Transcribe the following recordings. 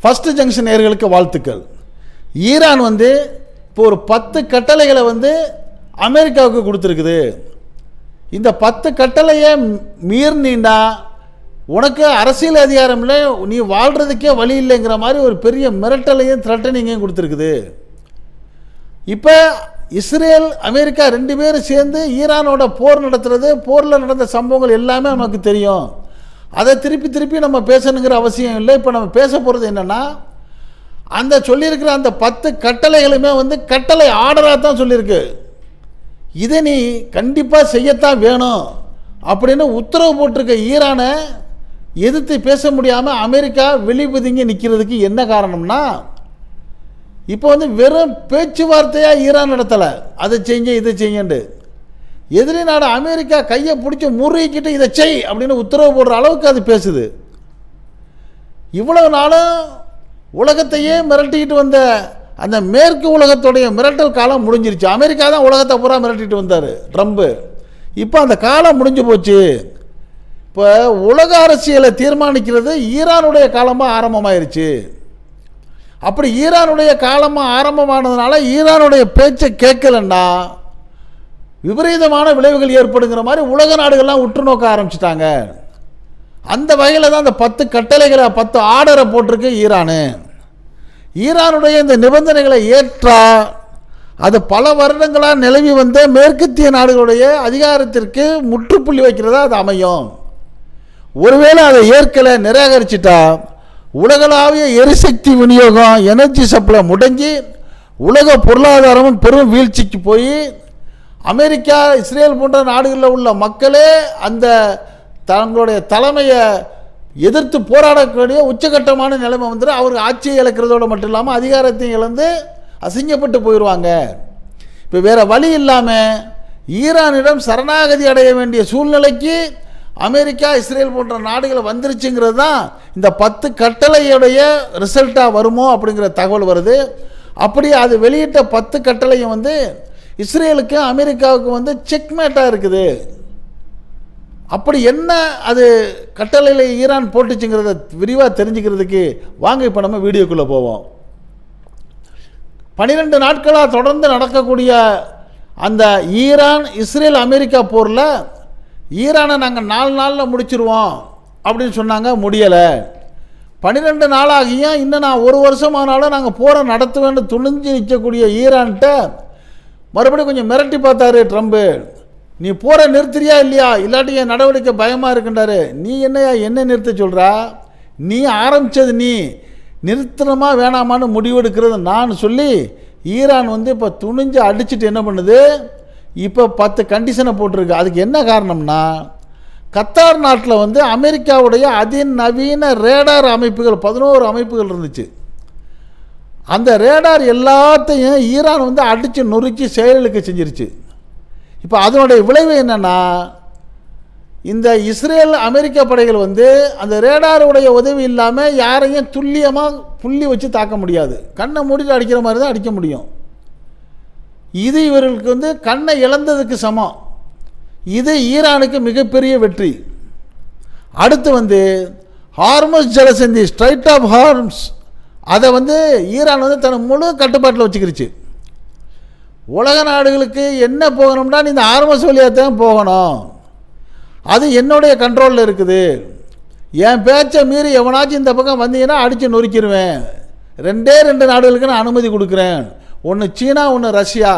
First junction நேயர்களுக்கு வாழ்த்துக்கள். Iran வந்து இப்போ ஒரு 10 கட்டளைகளை வந்து அமெரிக்காவுக்கு கொடுத்துருக்குது. இந்த 10 கட்டளையை மீறினா உனக்கு அரசியல் அதிகாரம் இல்லை, நீ வாழ்கிறதுக்கே வழி இல்லைங்கிற மாதிரி ஒரு பெரிய மிரட்டலையும் த்ரெட்டனிங்கையும் கொடுத்துருக்குது. இப்போ இஸ்ரேல் அமெரிக்கா 2 பேரும் சேர்ந்து ஈரானோட போர் நடத்துறது, போரில் நடந்த சம்பவங்கள் எல்லாமே நமக்கு தெரியும். அதை திருப்பி நம்ம பேசணுங்கிற அவசியம் இல்லை. இப்போ நம்ம பேச போகிறது என்னென்னா, அந்த சொல்லியிருக்கிற அந்த 10 கட்டளைகளுமே வந்து கட்டளை ஆர்டராக தான் சொல்லியிருக்கு. இதை நீ கண்டிப்பாக செய்யத்தான் வேணும் அப்படின்னு உத்தரவு போட்டிருக்க ஈரானை எதிர்த்து பேச முடியாமல் அமெரிக்கா வெளிபதுங்கி நிற்கிறதுக்கு என்ன காரணம்னா, இப்போ வந்து வெறும் பேச்சுவார்த்தையாக ஈரான் நடத்தலை, அதை செய்ய இதை செய்யண்டு. எதிரி நாடு அமெரிக்கா கையை பிடிச்சி முறுக்கிட்டு இதை செய் அப்படின்னு உத்தரவு போடுற அளவுக்கு அது பேசுது. இவ்வளவு நாளும் உலகத்தையே மிரட்டிக்கிட்டு வந்த அந்த மேற்கு உலகத்துடைய மிரட்டல் காலம் முடிஞ்சிருச்சு. அமெரிக்கா தான் உலகத்தை பூரா மிரட்டிட்டு வந்தார் ட்ரம்ப்பு. இப்போ அந்த காலம் முடிஞ்சு போச்சு. இப்போ உலக அரசியலை தீர்மானிக்கிறது ஈரானுடைய காலமாக ஆரம்பமாயிருச்சு. அப்படி ஈரானுடைய காலமாக ஆரம்பமானதுனால ஈரானுடைய பேச்சை கேட்கலன்னா விபரீதமான விளைவுகள் ஏற்படுங்கிற மாதிரி உலக நாடுகள்லாம் உற்று நோக்க ஆரம்பிச்சிட்டாங்க. அந்த வகையில் தான் அந்த 10 கட்டளைகளை 10 ஆர்டரை போட்டிருக்கு ஈரானு. ஈரானுடைய இந்த நிபந்தனைகளை ஏற்றா அது பல வருடங்களாக நிலவி வந்த மேற்கத்திய நாடுகளுடைய அதிகாரத்திற்கு முற்றுப்புள்ளி வைக்கிறதா அது அமையும். ஒருவேளை அதை ஏற்கலை, நிராகரிச்சிட்டா உலகளாவிய எரிசக்தி விநியோகம், எனர்ஜி சப்ளை முடங்கி உலக பொருளாதாரமும் பெரும் வீழ்ச்சிக்கு போய் அமெரிக்கா, இஸ்ரேல் போன்ற நாடுகளில் உள்ள மக்களே அந்த தங்களுடைய தலைமையை எதிர்த்து போராடக்கூடிய உச்சகட்டமான நிலைமை வந்துடும். அவருக்கு ஆட்சியை இழக்கிறதோடு மட்டும் இல்லாமல் அதிகாரத்தையும் இழந்து அசிங்கப்பட்டு போயிடுவாங்க. இப்போ வேறு வழி இல்லாமல் ஈரானிடம் சரணாகதி அடைய வேண்டிய சூழ்நிலைக்கு அமெரிக்கா, இஸ்ரேல் போன்ற நாடுகளை வந்துருச்சுங்கிறது தான் இந்த 10 கட்டளையுடைய ரிசல்ட்டாக வருமோ அப்படிங்கிற தகவல் வருது. அப்படி அது வெளியிட்ட 10 கட்டளையும் வந்து இஸ்ரேலுக்கு அமெரிக்காவுக்கு வந்து செக்மேட்டாக இருக்குது. அப்படி என்ன அது கட்டளையில் ஈரான் போட்டுச்சுங்கிறத விரிவாக தெரிஞ்சுக்கிறதுக்கு வாங்க இப்போ நம்ம வீடியோக்குள்ளே போவோம். 12 நாட்களாக தொடர்ந்து நடக்கக்கூடிய அந்த ஈரான் இஸ்ரேல் அமெரிக்கா போரில் ஈரானை நாங்கள் 4 நாளில் முடிச்சிருவோம் அப்படின்னு சொன்னாங்க. முடியலை. 12 நாளாகியும் இன்னும் நான் 1 வருஷம் ஆனாலும் நாங்கள் போரை நடத்துவேன்னு துணிஞ்சு நிற்கக்கூடிய ஈரான்கிட்ட மறுபடியும் கொஞ்சம் மிரட்டி பார்த்தாரு ட்ரம்ப்பு. நீ போரை நிறுத்துறியா இல்லையா, இல்லாட்டி என் நடவடிக்கை பயமாக இருக்குன்றாரு. நீ என்னையா என்ன நிறுத்த சொல்கிறா, நீ ஆரம்பித்தது, நீ நிறுத்தணுமா வேணாமான்னு முடிவெடுக்கிறது நான் சொல்லி ஈரான் வந்து இப்போ துணிஞ்சு அடிச்சுட்டு என்ன பண்ணுது, இப்போ 10 கண்டிஷனை போட்டிருக்கு. அதுக்கு என்ன காரணம்னா, கத்தார் நாட்டில் வந்து அமெரிக்காவுடைய அதிநவீன ரேடார் அமைப்புகள் 11 அமைப்புகள் இருந்துச்சு. அந்த ரேடார் எல்லாத்தையும் ஈரான் வந்து அடித்து நொறுக்கி செயலுக்கு செஞ்சிருச்சு. இப்போ அதனுடைய விளைவு என்னென்னா, இந்த இஸ்ரேல் அமெரிக்க படைகள் வந்து அந்த ரேடாருடைய உதவி இல்லாமல் யாரையும் துல்லியமாக புள்ளி வச்சு தாக்க முடியாது. கண்ணை மூடிட்டு அடிக்கிற மாதிரி தான் அடிக்க முடியும். இது இவர்களுக்கு வந்து கண்ணை இழந்ததுக்கு சமம். இது ஈரானுக்கு மிகப்பெரிய வெற்றி. அடுத்து வந்து ஹார்மஸ் ஜலசந்தி, ஸ்ட்ரைட் ஆஃப் ஹார்ம்ஸ், அதை வந்து ஈரான் வந்து தன் முழு கட்டுப்பாட்டில் வச்சுக்கிருச்சு. உலக நாடுகளுக்கு என்ன போகணும்னா நீ இந்த ஹார்மஸ் வழியாக தான் போகணும், அது என்னுடைய கண்ட்ரோலில் இருக்குது, என் பேச்சை மீறி எவனாச்சும் இந்த பக்கம் வந்தீங்கன்னா அடித்து நொறுக்கிடுவேன், 2 நாடுகளுக்கு நான் அனுமதி கொடுக்குறேன், ஒன்று சீனா ஒன்று ரஷ்யா,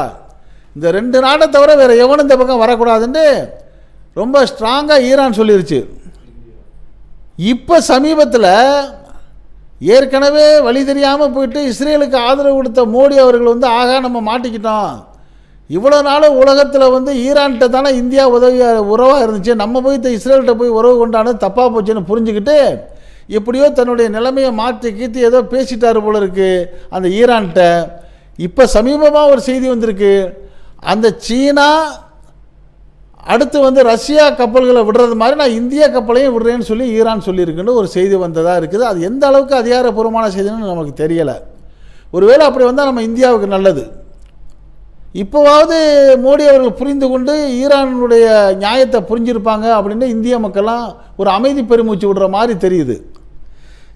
இந்த 2 நாடை தவிர வேறு எவனும் இந்த பக்கம் வரக்கூடாதுன்னு ரொம்ப ஸ்ட்ராங்காக ஈரான் சொல்லிருச்சு. இப்போ சமீபத்தில் ஏற்கனவே வழி தெரியாமல் போயிட்டு இஸ்ரேலுக்கு ஆதரவு கொடுத்த மோடி அவர்கள் வந்து ஆகா நம்ம மாட்டிக்கிட்டோம், இவ்வளோ நாள் உலகத்தில் வந்து ஈரான்கிட்ட தானே இந்தியா உறவாக இருந்துச்சு, நம்ம போய் இஸ்ரேல்கிட்ட போய் உறவு கொண்டானது தப்பாக போச்சுன்னு புரிஞ்சுக்கிட்டு எப்படியோ தன்னுடைய நிலைமையை மாற்றி கீத்தி ஏதோ பேசிட்டாரு போல இருக்குது அந்த ஈரான்கிட்ட. இப்போ சமீபமாக ஒரு செய்தி வந்திருக்கு, அந்த சீனா அடுத்து வந்து ரஷ்யா கப்பல்களை விடுறது மாதிரி நான் இந்திய கப்பலையும் விடுறேன்னு சொல்லி ஈரான் சொல்லியிருக்குன்னு ஒரு செய்தி வந்ததாக இருக்குது. அது எந்த அளவுக்கு அதிகாரப்பூர்வமான செய்தின்னு நமக்கு தெரியலை. ஒருவேளை அப்படி வந்தால் நம்ம இந்தியாவுக்கு நல்லது. இப்போவாவது மோடி அவர்கள் புரிந்து கொண்டு ஈரானுடைய நியாயத்தை புரிஞ்சிருப்பாங்க அப்படின்னு இந்திய மக்கள்லாம் ஒரு அமைதி பெருமூச்சு விடுற மாதிரி தெரியுது.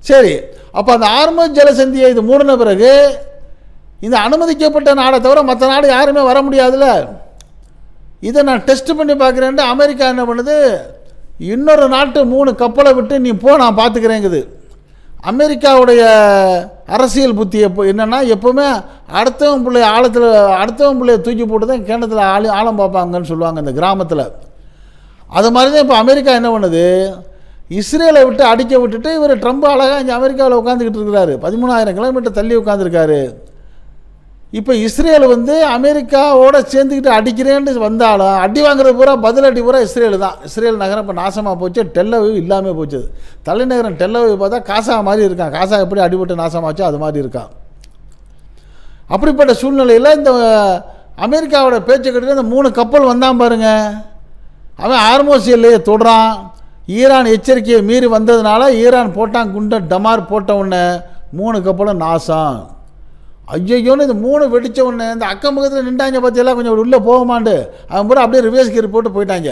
சரி, அப்போ அந்த ஹார்மஸ் ஜலசந்தியை இது மூடின பிறகு இந்த அனுமதிக்கப்பட்ட நாடை தவிர மற்ற நாடு யாருமே வர முடியாதுல்ல. இதை நான் டெஸ்ட் பண்ணி பார்க்குறேன்ட்டு அமெரிக்கா என்ன பண்ணுது, இன்னொரு நாட்டு 3 கப்பலை விட்டு நீ போ நான் பார்த்துக்கிறேங்குது. அமெரிக்காவுடைய அரசியல் புத்தி என்னென்னா, எப்போவுமே அடுத்தவன் பிள்ளைய தூக்கி போட்டு தான் கிணத்துல ஆழம் பார்ப்பாங்கன்னு சொல்லுவாங்க இந்த கிராமத்தில். அது மாதிரி தான் இப்போ அமெரிக்கா என்ன பண்ணுது, இஸ்ரேலை விட்டு அடிக்க விட்டுட்டு இவர் ட்ரம்ப் அழகாக இங்கே அமெரிக்காவில் உட்காந்துக்கிட்டு இருக்கிறாரு. 13,000 கிலோமீட்டர் தள்ளி உட்காந்துருக்காரு. இப்போ இஸ்ரேல் அமெரிக்காவோட சேர்ந்துக்கிட்டு அடிக்கிறேன்னு வந்தாலும் அடி வாங்குறது பூரா பதிலடி பூரா இஸ்ரேல் தான். இஸ்ரேல் நகரம் இப்போ நாசமாக போச்சு, டெல்லவீவ் இல்லாமல் போச்சு. தலைநகரம் டெல்லவீவ் பார்த்தா காசா மாதிரி இருக்கான். காசா எப்படி அடிபட்டு நாசமாச்சோ அது மாதிரி இருக்கான். அப்படிப்பட்ட சூழ்நிலையில் இந்த அமெரிக்காவோட பேச்சு கட்டிட்டு இந்த 3 கப்பல் வந்தான் பாருங்க, அவன் ஹார்மோஸ் எல்லையை தொடுறான். ஈரான் எச்சரிக்கையை மீறி வந்ததுனால ஈரான் போட்டான் குண்டை டமார் போட்ட உடனே 3 கப்பலும் நாசம். ஐயோன்னு இந்த 3 வெடித்த உடனே இந்த அக்கம் பக்கத்தில் நின்றாங்க பார்த்தியெல்லாம் கொஞ்சம் உள்ளே போகமாண்டு அவன் பூரா அப்படியே ரிவர்ஸ் கியர் போட்டு போயிட்டாங்க.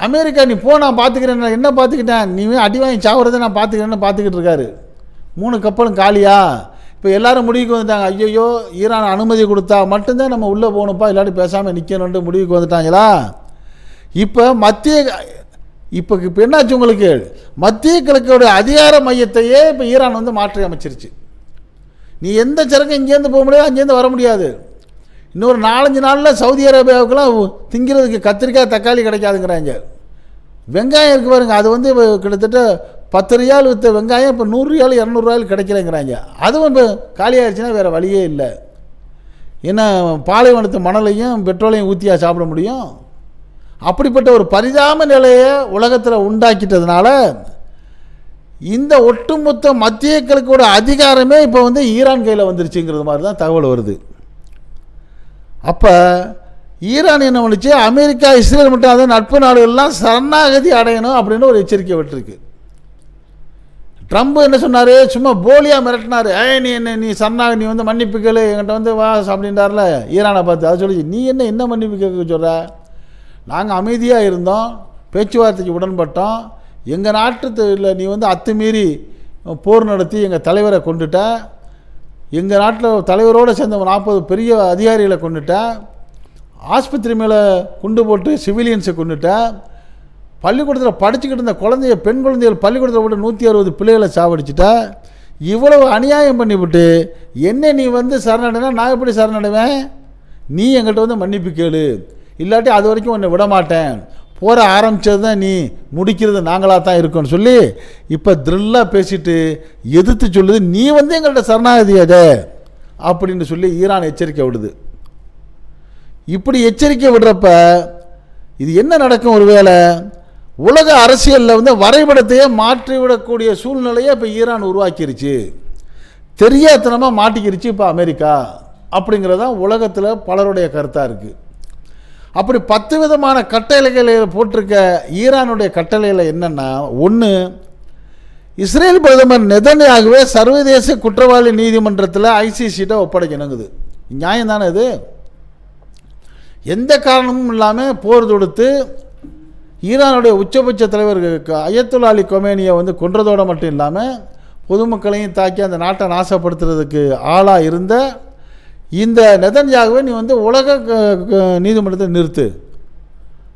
அமெரிக்கா நீ போ நான் பார்த்துக்கிறேன், என்ன பார்த்துக்கிட்டேன், நீ அடி வாங்கி சாவுறதை நான் பார்த்துக்கிறேன்னு பார்த்துக்கிட்டு இருக்காரு. 3 கப்பலும் காலியா. இப்போ எல்லோரும் முடிவுக்கு வந்துட்டாங்க, ஐயோ ஈரான் அனுமதி கொடுத்தா மட்டும்தான் நம்ம உள்ளே போகணும்ப்பா, இல்லாட்டி பேசாமல் நிற்கணுன்ட்டு முடிவுக்கு வந்துட்டாங்களா. இப்போ இப்போ என்னாச்சு உங்களுக்கு, மத்திய கிழக்கோடைய அதிகார மையத்தையே இப்போ ஈரான் மாற்றி அமைச்சிருச்சு. நீ எந்த சரக்கு இங்கேருந்து போக முடியாது, அங்கேருந்து வர முடியாது. இன்னொரு 4-5 நாளில் சவுதி அரேபியாவுக்கெல்லாம் திங்கிறதுக்கு கத்திரிக்காய் தக்காளி கிடைக்காதுங்கிறாங்க. வெங்காயம் இருக்குது பாருங்க, அது கிட்டத்தட்ட 10 ரியால் விற்ற வெங்காயம் இப்போ 100 ரியால் 200 ரியால் கிடைக்கலங்கிறாங்க. அதுவும் இப்போ காலியாகிடுச்சுன்னா வேறு வழியே இல்லை. ஏன்னா பாலைவனத்து மணலையும் பெட்ரோலையும் ஊற்றியா சாப்பிட முடியும். அப்படிப்பட்ட ஒரு பரிதாப நிலையை உலகத்தில் உண்டாக்கிட்டதுனால இந்த ஒட்டுமொத்த மத்திய கிழக்கோட அதிகாரமே இப்போ ஈரான் கையில் வந்துருச்சுங்கிறது மாதிரி தான் தகவல் வருது. அப்போ ஈரான் என்ன பண்ணுச்சு, அமெரிக்கா இஸ்ரேல் மட்டும் அதை நட்பு நாடுகள்லாம் சரணாகதி அடையணும் அப்படின்னு ஒரு எச்சரிக்கை விட்டுருக்கு. ட்ரம்ப் என்ன சொன்னார், சும்மா போலியாக மிரட்டினார். நீ சரணாகதி நீ மன்னிப்பு கேளு என்கிட்ட வா அப்படின்றார்ல ஈரானை பார்த்து. அதை சொல்லி நீ என்ன மன்னிப்பு கேட்க சொல்கிற, நாங்கள் அமைதியாக இருந்தோம், பேச்சுவார்த்தைக்கு உடன்பட்டோம், எங்கள் நாட்டில் நீ அத்துமீறி போர் நடத்தி எங்கள் தலைவரை கொண்டுட்ட, எங்கள் நாட்டில் தலைவரோடு சேர்ந்த 40 பெரிய அதிகாரிகளை கொண்டுட்ட, ஆஸ்பத்திரி மேலே குண்டு போட்டு சிவிலியன்ஸை கொண்டுட்ட, பள்ளிக்கூடத்தில் படிச்சுக்கிட்டு இருந்த பெண் குழந்தைகள் பள்ளிக்கூடத்தில் போட்டு 160 பிள்ளைகளை சாவடிச்சிட்ட, இவ்வளவு அநியாயம் பண்ணிவிட்டு என்ன நீ சரணடைனா நான் எப்படி சரணடைவேன், நீ எங்கள்கிட்ட மன்னிப்பு கேளு, இல்லாட்டி அது வரைக்கும் உன்னை விட மாட்டேன், போற ஆரம்பித்தது தான் நீ, முடிக்கிறது நாங்களாக தான் இருக்கோன்னு சொல்லி இப்போ த்ரில்லாக பேசிட்டு எதிர்த்து சொல்லுது, நீ எங்கள்கிட்ட சரணாகதியாத அப்படின்னு சொல்லி ஈரான் எச்சரிக்கை விடுது. இப்படி எச்சரிக்கை விடுறப்ப இது என்ன நடக்கும், ஒருவேளை உலக அரசியலில் வரைபடத்தையே மாற்றிவிடக்கூடிய சூழ்நிலையை இப்போ ஈரான் உருவாக்கிருச்சு, தெரியாதனமாக மாட்டிக்கிருச்சு இப்போ அமெரிக்கா அப்படிங்கிறதான் உலகத்தில் பலருடைய கருத்தாக இருக்குது. அப்படி 10 விதமான கட்டளைகளை போட்டிருக்க ஈரானுடைய கட்டளையில் என்னென்னா, 1, இஸ்ரேல் பிரதமர் நெதன்யாகுவே சர்வதேச குற்றவாளி நீதிமன்றத்தில் ஐசிசிட்ட ஒப்படைக்கணுங்குது. நியாயம் தானே இது. எந்த காரணமும் இல்லாமல் போர் தொடுத்து ஈரானுடைய உச்சபட்ச தலைவர் அயத்துல்லா அலி கொமேனியை கொன்றதோடு மட்டும் இல்லாமல் பொதுமக்களையும் தாக்கி அந்த நாட்டை நாசப்படுத்துறதுக்கு ஆளாக இருந்த இந்த நெதன்யாகுவை நீ உலக நீதிமன்றத்தை நிறுத்து,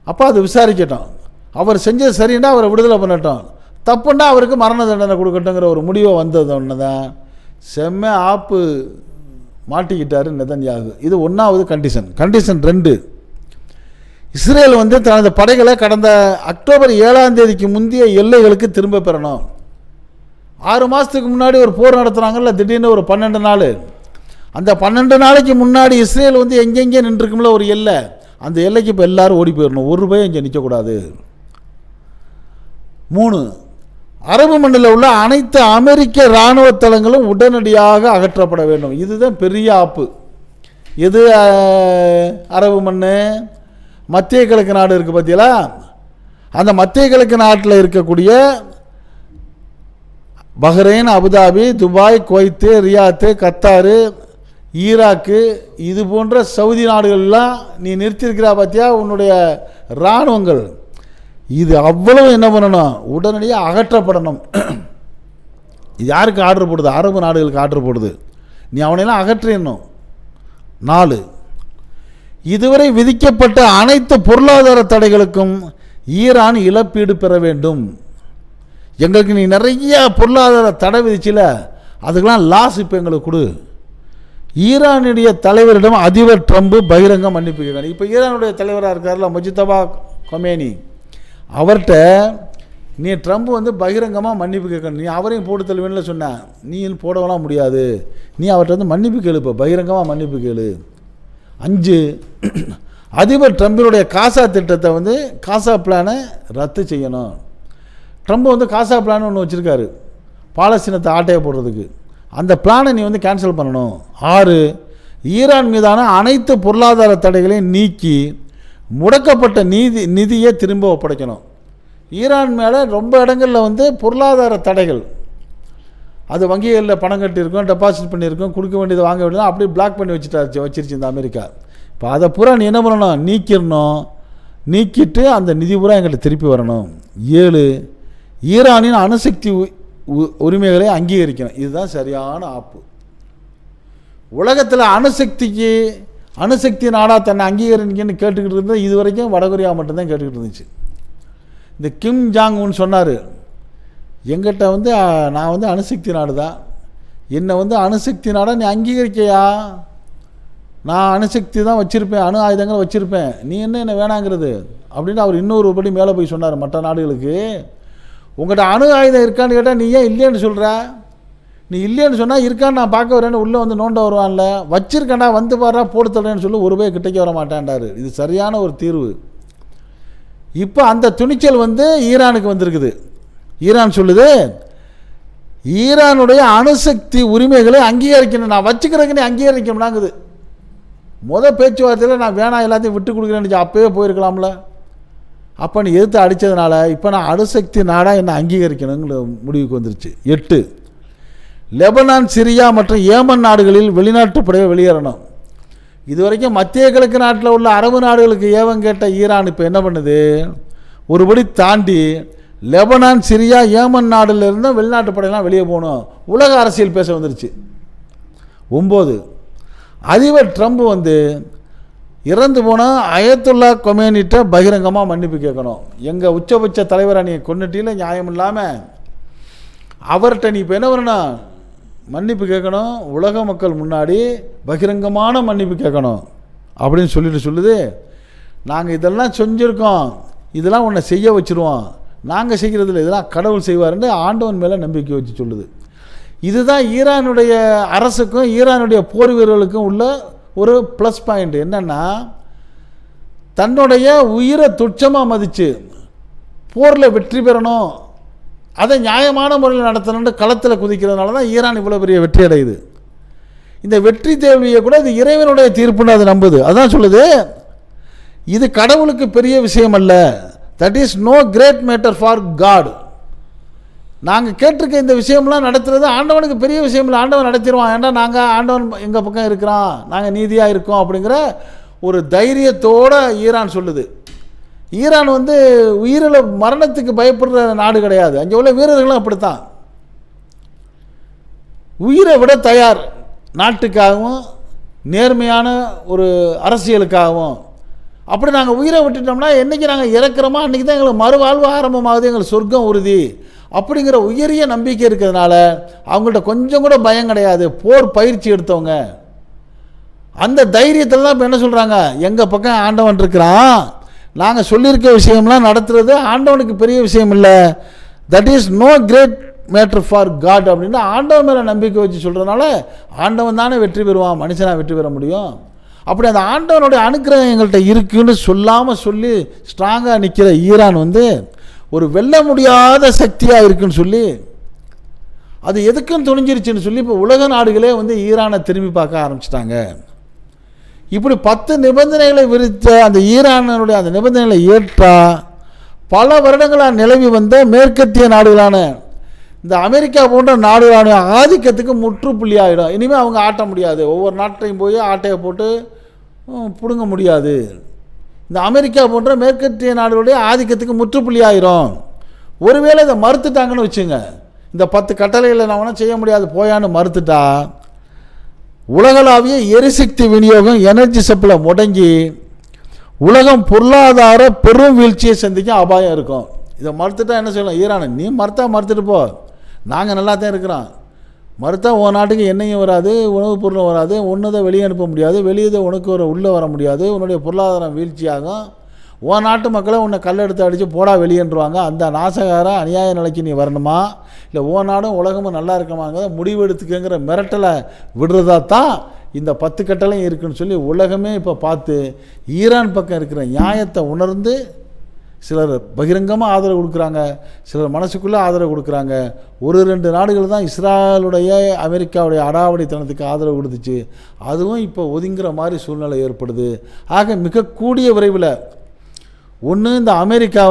அப்போ அது விசாரிக்கட்டும், அவர் செஞ்சது சரின்னா அவரை விடுதலை பண்ணட்டும், தப்புன்னா அவருக்கு மரண தண்டனை கொடுக்கட்டுங்கிற ஒரு முடிவை வந்தது. ஒன்று தான் செம்ம ஆப்பு மாட்டிக்கிட்டார் நெதன்யாகு. இது 1வது கண்டிஷன். கண்டிஷன் 2, இஸ்ரேல் தனது படைகளை கடந்த அக்டோபர் 7ஆம் தேதிக்கு முந்தைய எல்லைகளுக்கு திரும்ப பெறணும். 6 மாதத்துக்கு முன்னாடி ஒரு போர் நடத்துகிறாங்கல்ல திடீர்னு ஒரு 12 நாள், அந்த 12 நாளைக்கு முன்னாடி இஸ்ரேல் எங்கெங்கே நின்றுருக்கும்ல ஒரு எல்லை, அந்த எல்லைக்கு இப்போ எல்லோரும் ஓடி போயிடணும், ஒரு ரூபாய் இங்கே நிற்கக்கூடாது. 3, அரபு மண்ணில் உள்ள அனைத்து அமெரிக்க இராணுவ தளங்களும் உடனடியாக அகற்றப்பட வேண்டும். இதுதான் பெரிய ஆப்பு. எது அரபு மண், மத்திய கிழக்கு நாடு இருக்குது பார்த்தீங்களா, அந்த மத்திய கிழக்கு நாட்டில் இருக்கக்கூடிய Bahrain, Abu Dhabi, Dubai, Kuwait, Riyadh, Qatar, Iraq, இது போன்ற சவுதி நாடுகள்லாம் நீ நிறுத்தியிருக்கிறா பார்த்தியா உன்னுடைய இராணுவங்கள், இது அவ்வளவு என்ன பண்ணணும், உடனடியாக அகற்றப்படணும். இது யாருக்கு ஆர்டர் போடுது? அரபு நாடுகளுக்கு ஆர்டர் போடுது. நீ அவனையெல்லாம் அகற்றிடணும். 4, இதுவரை விதிக்கப்பட்ட அனைத்து பொருளாதார தடைகளுக்கும் ஈரான் இழப்பீடு பெற வேண்டும். எங்களுக்கு நீ நிறைய பொருளாதார தடை விதிச்சில, அதுக்கெல்லாம் லாஸ் இப்போ எங்களுக்கு கொடு. ஈரானுடைய தலைவரிடம் அதிபர் ட்ரம்ப் பகிரங்க மன்னிப்பு கேட்கணும். இப்போ ஈரானுடைய தலைவராக இருக்கார்ல முஜ்தபா கொமேனி, அவர்கிட்ட நீ ட்ரம்ப் வந்து பகிரங்கமாக மன்னிப்பு கேட்கணும். நீ அவரையும் போட்டு தள்ளுவேன்னு சொன்ன, நீ போடவெல்லாம் முடியாது. நீ அவர்கிட்ட வந்து மன்னிப்பு கேளு, இப்போ பகிரங்கமாக மன்னிப்பு கேளு. 5, அதிபர் ட்ரம்பினுடைய காசா திட்டத்தை வந்து காசா பிளானை ரத்து செய்யணும். ட்ரம்ப் வந்து காசா பிளான் ஒன்று வச்சுருக்காரு பாலஸ்தீனத்தை ஆட்டையை போடுறதுக்கு. அந்த பிளானை நீ வந்து கேன்சல் பண்ணணும். 6, ஈரான் மீதான அனைத்து பொருளாதார தடைகளையும் நீக்கி முடக்கப்பட்ட நிதியை திரும்ப ஒப்படைக்கணும். ஈரான் மேலே ரொம்ப இடங்களில் வந்து பொருளாதார தடைகள், அது வங்கிகளில் பணம் கட்டியிருக்கோம், டெபாசிட் பண்ணியிருக்கோம், கொடுக்க வேண்டியதை வாங்க வேண்டியது அப்படியே பிளாக் பண்ணி வச்சிருச்சு இந்த அமெரிக்கா. இப்போ அதை பூரா நீ என்ன பண்ணணும்? நீக்கிடணும். நீக்கிட்டு அந்த நிதி பூரா எங்கள்கிட்ட திருப்பி வரணும். 7, ஈரானின் அணுசக்தி உரிமைகளை அங்கீகரிக்கணும். இதுதான் சரியான ஆப்பு. உலகத்தில் அணுசக்தி நாடாக தன்னை அங்கீகரிக்கணும்னு கேட்டுக்கிட்டு இருந்தது இது வரைக்கும் வடகொரியா மட்டும்தான் கேட்டுக்கிட்டு இருந்துச்சு. இந்த கிம் ஜாங் உன் சொன்னார், எங்கிட்ட வந்து நான் வந்து அணுசக்தி நாடு தான், என்னை வந்து அணுசக்தி நாடாக நீ அங்கீகரிக்கையா? நான் அணுசக்தி தான் வச்சுருப்பேன், அணு ஆயுதங்கள் வச்சுருப்பேன், நீ என்ன வேணாங்கிறது அப்படின்னு அவர் இன்னொரு படி மேலே போய் சொன்னார் மற்ற நாடுகளுக்கு. உங்கள்கிட்ட அணு ஆயுதம் இருக்கான்னு கேட்டால் நீ ஏன் இல்லைன்னு சொல்கிற? நீ இல்லைன்னு சொன்னால் இருக்கான்னு நான் பார்க்க வரேன்னு உள்ளே வந்து நோண்ட வருவான்ல, வச்சிருக்கேன்டா வந்து பாரா போட்டு தரேன்னு சொல்லி ஒரு போய் கிட்டக்க வர மாட்டேன்டாரு. இது சரியான ஒரு தீர்வு. இப்போ அந்த துணிச்சல் வந்து ஈரானுக்கு வந்திருக்குது. ஈரான் சொல்லுது, ஈரானுடைய அணுசக்தி உரிமைகளை அங்கீகரிக்கணும், நான் வச்சுக்கிறதுக்கு நீ அங்கீகரிக்கணும்னாங்குது. பேச்சுவார்த்தையில் நான் வேணாம் எல்லாத்தையும் விட்டு கொடுக்குறேன்னு அப்போயே போயிருக்கலாம்ல. அப்போ நீ எதிர்த்து அடித்ததுனால இப்போ நான் அணுசக்தி நாடாக என்னை அங்கீகரிக்கணுங்கிற முடிவுக்கு வந்துருச்சு. 8, லெபனான், சிரியா மற்றும் ஏமன் நாடுகளில் வெளிநாட்டு படையை வெளியேறணும். இதுவரைக்கும் மத்திய கிழக்கு நாட்டில் உள்ள அரபு நாடுகளுக்கு ஏவம் கேட்ட ஈரான் இப்போ என்ன பண்ணுது? ஒருபடி தாண்டி லெபனான், சிரியா, ஏமன் நாடுல இருந்தால் வெளிநாட்டு படையெல்லாம் வெளியே போகணும், உலக அரசியல் பேச வந்துருச்சு. 9, அதிபர் ட்ரம்ப் வந்து இறந்து போனால் அயத்துல்லா கொமேனிட்ட பகிரங்கமாக மன்னிப்பு கேட்கணும். எங்கள் உச்சபட்ச தலைவரை நீ கொண்டுட்டியில் நியாயம் இல்லாமல் அவர்கிட்ட நீ இப்போ என்ன பண்ணணும்? மன்னிப்பு கேட்கணும், உலக மக்கள் முன்னாடி பகிரங்கமான மன்னிப்பு கேட்கணும் அப்படின்னு சொல்லுது. நாங்கள் இதெல்லாம் செஞ்சுருக்கோம், இதெல்லாம் உன்னை செய்ய வச்சுருவோம், நாங்கள் செய்கிறதில்ல, இதெல்லாம் கடவுள் செய்வாருன்னு ஆண்டவன் மேலே நம்பிக்கை வச்சு சொல்லுது. இதுதான் ஈரானுடைய அரசுக்கும் ஈரானுடைய போர் வீரர்களுக்கும் உள்ள ஒரு ப்ளஸ் பாயிண்ட். என்னென்னா, தன்னுடைய உயிரை துச்சமாக மதித்து போரில் வெற்றி பெறணும், அதை நியாயமான முறையில் நடத்தணும்னு களத்தில் குதிக்கிறதுனால தான் ஈரான் இவ்வளோ பெரிய வெற்றி அடையுது. இந்த வெற்றி தோல்வியை கூட இது இறைவனுடைய தீர்ப்புன்னு அது நம்புது. அதான் சொல்லுது, இது கடவுளுக்கு பெரிய விஷயம் அல்ல, that is no great matter for God. நாங்கள் கேட்டிருக்க இந்த விஷயம்லாம் நடத்துறது ஆண்டவனுக்கு பெரிய விஷயம் இல்லை, ஆண்டவன் நடத்திடுவான், ஏன்னா நாங்கள் ஆண்டவன் எங்கள் பக்கம் இருக்கிறான், நாங்கள் நீதியாக இருக்கோம் அப்படிங்கிற ஒரு தைரியத்தோடு ஈரான் சொல்லுது. ஈரான் வந்து உயிரில் மரணத்துக்கு பயப்படுற நாடு கிடையாது. அங்கே உள்ள வீரர்களும் அப்படித்தான், உயிரை விட தயார் நாட்டுக்காகவும் நேர்மையான ஒரு அரசியலுக்காகவும். அப்படி நாங்கள் உயிரை விட்டுட்டோம்னா என்றைக்கு நாங்கள் இறக்குறோமோ அன்றைக்கி தான் எங்களுக்கு மறுவாழ்வு ஆரம்பமாகுது, எங்களுக்கு சொர்க்கம் உறுதி அப்படிங்கிற உயரிய நம்பிக்கை இருக்கிறதுனால அவங்கள்ட்ட கொஞ்சம் கூட பயம் கிடையாது. போர் பயிற்சி எடுத்தவங்க அந்த தைரியத்தில் தான் இப்போ என்ன சொல்கிறாங்க, எங்கள் பக்கம் ஆண்டவன் இருக்கிறான், நாங்கள் சொல்லியிருக்க விஷயம்லாம் நடத்துறது ஆண்டவனுக்கு பெரிய விஷயம் இல்லை, that is no great matter for God அப்படின்னு ஆண்டவன் மேலே நம்பிக்கை வச்சு சொல்கிறதுனால ஆண்டவன் தானே வெற்றி பெறுவான், மனுஷனாக வெற்றி பெற முடியும். அப்படி அந்த ஆண்டவனுடைய அனுக்கிரகம் எங்கள்கிட்ட இருக்குன்னு சொல்லாமல் சொல்லி ஸ்ட்ராங்காக நிற்கிற ஈரான் வந்து ஒரு வெல்ல முடியாத சக்தியாக இருக்குன்னு சொல்லி அது எதுக்குன்னு துணிஞ்சிருச்சுன்னு சொல்லி இப்போ உலக நாடுகளே வந்து ஈரானை திரும்பி பார்க்க ஆரம்பிச்சிட்டாங்க. இப்படி 10 நிபந்தனைகளை விரித்த அந்த ஈரானுடைய அந்த நிபந்தனைகளை ஏற்றா பல வருடங்களாக நிலவி வந்த மேற்கத்திய நாடுகளான இந்த அமெரிக்கா போன்ற நாடுகளான ஆதிக்கத்துக்கு முற்றுப்புள்ளி ஆகிடும். இனிமேல் அவங்க ஆட்ட முடியாது, ஒவ்வொரு நாட்டையும் போய் ஆட்டையை போட்டு பிடுங்க முடியாது. இந்த அமெரிக்கா போன்ற மேற்கத்திய நாடுகளுடைய ஆதிக்கத்துக்கு முற்றுப்புள்ளி ஆகிரும். ஒருவேளை இதை மறுத்துட்டாங்கன்னு வச்சுங்க, இந்த 10 கட்டளைகளை நான் ஒன்றும் செய்ய முடியாது போயான்னு மறுத்துட்டா உலகளாவிய எரிசக்தி விநியோகம் எனர்ஜி சப்ளை முடங்கி உலகம் பொருளாதார பெரும் வீழ்ச்சியை சந்திக்க அபாயம் இருக்கும். இதை மறுத்துட்டா என்ன சொல்லலாம்? ஈரான் நீ மறுத்துட்டு போ, நாங்கள் நல்லா தான் இருக்கிறோம். மறுத்தா உன் நாட்டுக்கு எண்ணெயும் வராது, உணவுப் பொருளும் வராது, ஒன்று தான் வெளியே அனுப்ப முடியாது, வெளியே உனக்கு உள்ளே வர முடியாது, உன்னுடைய பொருளாதாரம் வீழ்ச்சியாகும், உன் நாட்டு மக்களை உன்னை கல்லெடுத்து அடித்து போடா வெளியேன்றுவாங்க. அந்த நாசகார அநியாய நிலைக்கு நீ வரணுமா, இல்லை உன் நாடும் உலகமும் நல்லா இருக்கமாங்க முடிவெடுத்துக்கங்கிற மிரட்டலை விடுறதா தான் இந்த 10 கட்டளையும் இருக்குன்னு சொல்லி உலகமே இப்போ பார்த்து ஈரான் பக்கம் இருக்கிற நியாயத்தை உணர்ந்து சிலர் பகிரங்கமாக ஆதரவு கொடுக்குறாங்க, சிலர் மனசுக்குள்ளே ஆதரவு கொடுக்குறாங்க. 1-2 நாடுகள் தான் இஸ்ராயலுடைய அமெரிக்காவுடைய அடாவடித்தனத்துக்கு ஆதரவு கொடுத்துச்சு. அதுவும் இப்போ ஒதுங்குற மாதிரி சூழ்நிலை ஏற்படுது. ஆக மிக கூடிய விரைவில் ஒன்று இந்த அமெரிக்கா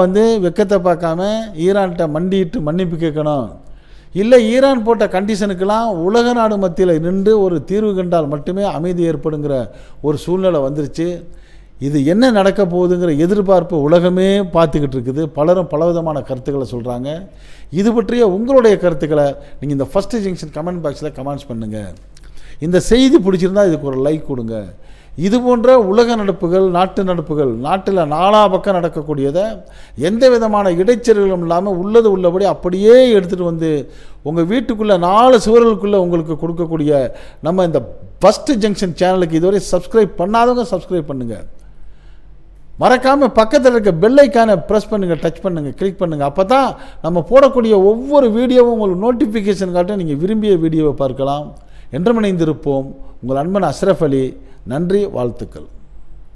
வெக்கத்தை பார்க்காம ஈரான்கிட்ட மண்டிட்டு மன்னிப்பு கேட்கணும், இல்லை ஈரான் போட்ட கண்டிஷனுக்கெல்லாம் உலக நாடு மத்தியில் நின்று ஒரு தீர்வு கண்டால் மட்டுமே அமைதி ஏற்படுங்கிற ஒரு சூழ்நிலை வந்துருச்சு. இது என்ன நடக்க போகுதுங்கிற எதிர்பார்ப்பு உலகமே பார்த்துக்கிட்டு இருக்குது. பலரும் பலவிதமான கருத்துக்களை சொல்கிறாங்க. இது பற்றிய உங்களுடைய கருத்துக்களை நீங்கள் இந்த ஃபஸ்ட்டு ஜங்ஷன் கமெண்ட் பாக்ஸில் கமெண்ட்ஸ் பண்ணுங்கள். இந்த செய்தி பிடிச்சிருந்தால் இதுக்கு ஒரு லைக் கொடுங்க. இது போன்ற உலக நடப்புகள், நாட்டு நடப்புகள், நாட்டில் நாலா பக்கம் நடக்கக்கூடியதை எந்த விதமான இடைச்செருகளும் இல்லாமல் உள்ளது உள்ளபடி அப்படியே எடுத்துகிட்டு உங்கள் வீட்டுக்குள்ளே 4 சுவர்களுக்குள்ளே உங்களுக்கு கொடுக்கக்கூடிய நம்ம இந்த ஃபஸ்ட்டு ஜங்ஷன் சேனலுக்கு இதுவரை சப்ஸ்கிரைப் பண்ணாதவங்க சப்ஸ்கிரைப் பண்ணுங்கள். மறக்காமல் பக்கத்தில் இருக்க பெல் ஐக்கானை ப்ரெஸ் பண்ணுங்கள், டச் பண்ணுங்கள், கிளிக் பண்ணுங்கள். அப்போ தான் நம்ம போடக்கூடிய ஒவ்வொரு வீடியோவும் உங்களுக்கு நோட்டிஃபிகேஷன் காட்ட நீங்கள் விரும்பிய வீடியோவை பார்க்கலாம். என்றும் இணைந்திருப்போம். உங்கள் அன்பன் அஷ்ரஃப் அலி. நன்றி, வாழ்த்துக்கள்.